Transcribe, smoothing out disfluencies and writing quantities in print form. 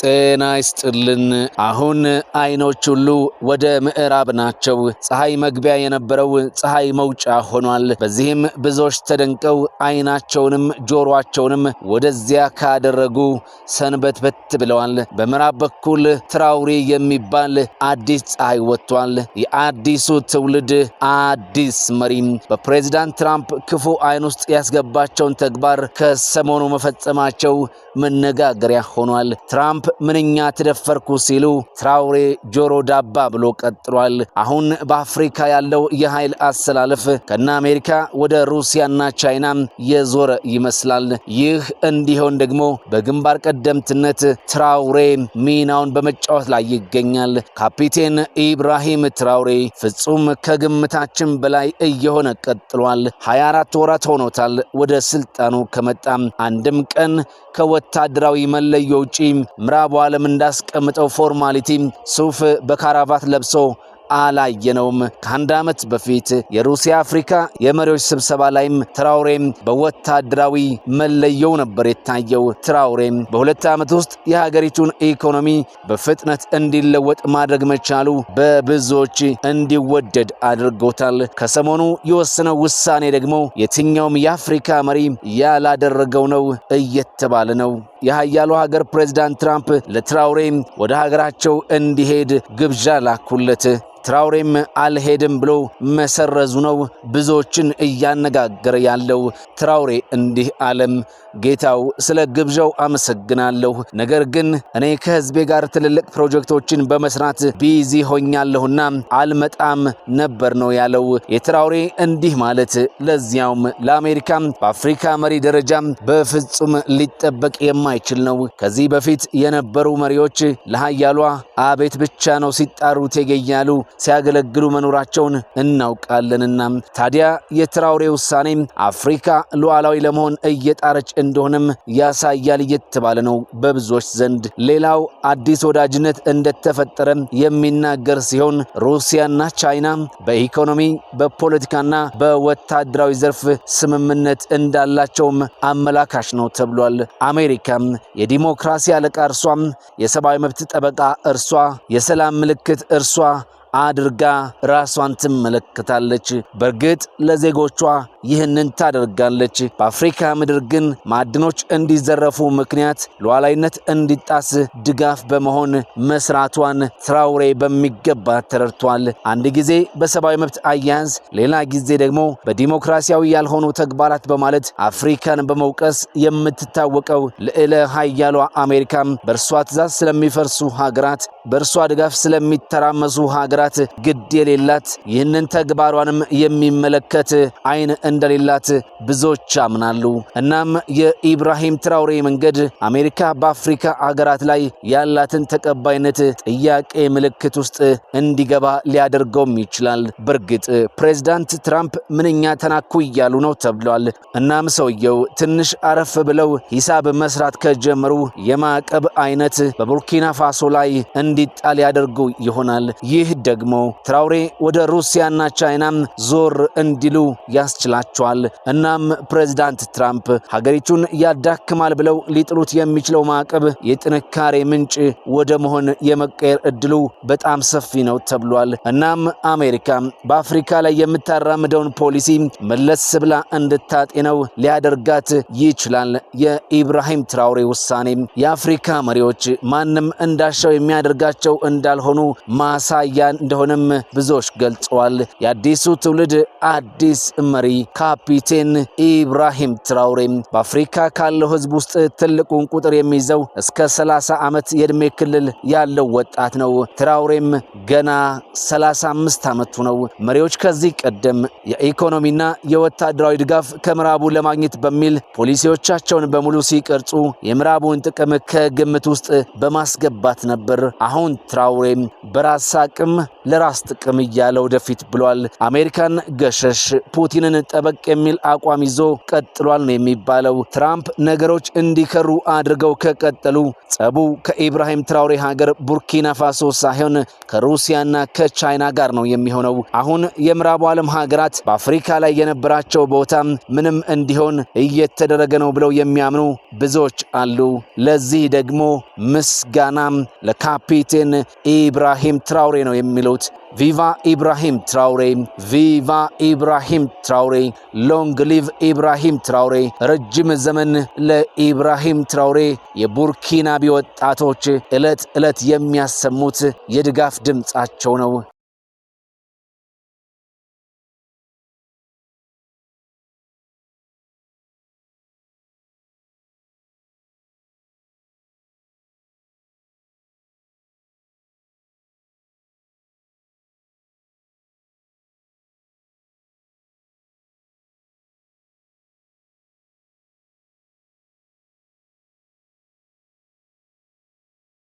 ጤና ይስጥልን። አሁን አይኖች ሁሉ ወደ ምዕራብ ናቸው። ፀሐይ መግቢያ የነበረው ፀሐይ መውጫ ሆኗል። በዚህም ብዙዎች ተደንቀው አይናቸውንም ጆሮአቸውንም ወደዚያ ካደረጉ ሰንበትበት ብለዋል። በምዕራብ በኩል ትራውሬ የሚባል አዲስ ፀሐይ ወጥቷል። የአዲሱ ትውልድ አዲስ መሪ በፕሬዝዳንት ትራምፕ ክፉ አይን ውስጥ ያስገባቸውን ተግባር ከሰሞኑ መፈጸማቸው መነጋገሪያ ሆኗል። ትራምፕ ምንኛ ተደፈርኩ ሲሉ ትራውሬ ጆሮ ዳባ ብሎ ቀጥሏል። አሁን በአፍሪካ ያለው የኃይል አሰላለፍ ከና አሜሪካ ወደ ሩሲያና ቻይና የዞረ ይመስላል። ይህ እንዲሆን ደግሞ በግንባር ቀደምትነት ትራውሬ ሚናውን በመጫወት ላይ ይገኛል። ካፒቴን ኢብራሂም ትራውሬ ፍጹም ከግምታችን በላይ እየሆነ ቀጥሏል። 24 ወራት ሆኖታል ወደ ስልጣኑ ከመጣ። አንድም ቀን ከወታደራዊ መለዮ ውጪ ምዕራቡ ዓለም እንዳስቀምጠው ፎርማሊቲ ሱፍ በካራቫት ለብሶ አላየነውም። ከአንድ ዓመት በፊት የሩሲያ አፍሪካ የመሪዎች ስብሰባ ላይም ትራውሬ በወታደራዊ መለየው ነበር የታየው። ትራውሬ በሁለት ዓመት ውስጥ የሀገሪቱን ኢኮኖሚ በፍጥነት እንዲለወጥ ማድረግ መቻሉ በብዙዎች እንዲወደድ አድርጎታል። ከሰሞኑ የወሰነው ውሳኔ ደግሞ የትኛውም የአፍሪካ መሪ ያላደረገው ነው እየተባለ ነው። የሀያሉ ሀገር ፕሬዝዳንት ትራምፕ ለትራውሬ ወደ ሀገራቸው እንዲሄድ ግብዣ ላኩለት። ትራውሬም አልሄድም ብሎ መሰረዙ ነው ብዙዎችን እያነጋገረ ያለው። ትራውሬ እንዲህ አለም፣ ጌታው ስለ ግብዣው አመሰግናለሁ፣ ነገር ግን እኔ ከህዝቤ ጋር ትልልቅ ፕሮጀክቶችን በመስራት ቢዚ ሆኛለሁና አልመጣም ነበር ነው ያለው። የትራውሬ እንዲህ ማለት ለዚያውም ለአሜሪካ በአፍሪካ መሪ ደረጃ በፍጹም ሊጠበቅ የማይችል ነው። ከዚህ በፊት የነበሩ መሪዎች ለሀያሏ አቤት ብቻ ነው ሲጣሩት የገኛሉ ሲያገለግሉ መኖራቸውን እናውቃለንና። ታዲያ የትራውሬ ውሳኔ አፍሪካ ሉዓላዊ ለመሆን እየጣረች እንደሆነም ያሳያል እየተባለ ነው በብዙዎች ዘንድ። ሌላው አዲስ ወዳጅነት እንደተፈጠረ የሚናገር ሲሆን ሩሲያና ቻይና በኢኮኖሚ በፖለቲካና በወታደራዊ ዘርፍ ስምምነት እንዳላቸውም አመላካሽ ነው ተብሏል። አሜሪካ የዲሞክራሲ አለቃ እርሷ፣ የሰብአዊ መብት ጠበቃ እርሷ፣ የሰላም ምልክት እርሷ አድርጋ ራሷን ትመለከታለች። በእርግጥ ለዜጎቿ ይህንን ታደርጋለች። በአፍሪካ ምድር ግን ማዕድኖች እንዲዘረፉ ምክንያት ሉዓላዊነት እንዲጣስ ድጋፍ በመሆን መስራቷን ትራውሬ በሚገባ ተረድቷል። አንድ ጊዜ በሰብአዊ መብት አያያዝ፣ ሌላ ጊዜ ደግሞ በዲሞክራሲያዊ ያልሆኑ ተግባራት በማለት አፍሪካን በመውቀስ የምትታወቀው ልዕለ ኃያሏ አሜሪካ በእርሷ ትእዛዝ ስለሚፈርሱ ሀገራት፣ በእርሷ ድጋፍ ስለሚተራመሱ ሀገራት ግድ የሌላት፣ ይህንን ተግባሯንም የሚመለከት አይን እንደሌላት ብዙዎች ያምናሉ። እናም የኢብራሂም ትራውሬ መንገድ አሜሪካ በአፍሪካ ሀገራት ላይ ያላትን ተቀባይነት ጥያቄ ምልክት ውስጥ እንዲገባ ሊያደርገውም ይችላል። በእርግጥ ፕሬዝዳንት ትራምፕ ምንኛ ተናኩ እያሉ ነው ተብሏል። እናም ሰውየው ትንሽ አረፍ ብለው ሂሳብ መስራት ከጀመሩ የማዕቀብ አይነት በቡርኪና ፋሶ ላይ እንዲጣል ያደርጉ ይሆናል። ይህ ደግሞ ትራውሬ ወደ ሩሲያና ቻይና ዞር እንዲሉ ያስችላቸዋል። እናም ፕሬዝዳንት ትራምፕ ሀገሪቱን ያዳክማል ብለው ሊጥሉት የሚችለው ማዕቀብ የጥንካሬ ምንጭ ወደ መሆን የመቀየር እድሉ በጣም ሰፊ ነው ተብሏል። እናም አሜሪካ በአፍሪካ ላይ የምታራምደውን ፖሊሲ መለስ ብላ እንድታጤነው ሊያደርጋት ይችላል። የኢብራሂም ትራውሬ ውሳኔ የአፍሪካ መሪዎች ማንም እንዳሻው የሚያደርጋቸው እንዳልሆኑ ማሳያ እንደሆነም ብዙዎች ገልጸዋል። የአዲሱ ትውልድ አዲስ መሪ ካፒቴን ኢብራሂም ትራውሬ በአፍሪካ ካለው ህዝብ ውስጥ ትልቁን ቁጥር የሚይዘው እስከ 30 ዓመት የዕድሜ ክልል ያለው ወጣት ነው። ትራውሬም ገና 35 ዓመቱ ነው። መሪዎች ከዚህ ቀደም የኢኮኖሚና የወታደራዊ ድጋፍ ከምዕራቡ ለማግኘት በሚል ፖሊሲዎቻቸውን በሙሉ ሲቀርጹ የምዕራቡን ጥቅም ከግምት ውስጥ በማስገባት ነበር። አሁን ትራውሬ በራስ አቅም ለራስ ጥቅም እያለ ወደፊት ብሏል። አሜሪካን ገሸሽ፣ ፑቲንን ጠበቅ የሚል አቋም ይዞ ቀጥሏል ነው የሚባለው። ትራምፕ ነገሮች እንዲከሩ አድርገው ከቀጠሉ ጸቡ ከኢብራሂም ትራውሬ ሀገር ቡርኪና ፋሶ ሳይሆን ከሩሲያና ከቻይና ጋር ነው የሚሆነው። አሁን የምዕራቡ ዓለም ሀገራት በአፍሪካ ላይ የነበራቸው ቦታ ምንም እንዲሆን እየተደረገ ነው ብለው የሚያምኑ ብዙዎች አሉ። ለዚህ ደግሞ ምስጋናም ለካፒቴን ኢብራሂም ትራውሬ ነው የሚሉት። ቪቫ ኢብራሂም ትራውሬ፣ ቪቫ ኢብራሂም ትራውሬ፣ ሎንግ ሊቭ ኢብራሂም ትራውሬ። ረጅም ዘመን ለኢብራሂም ትራውሬ። የቡርኪናቢ ወጣቶች ዕለት ዕለት የሚያሰሙት የድጋፍ ድምፃቸው ነው።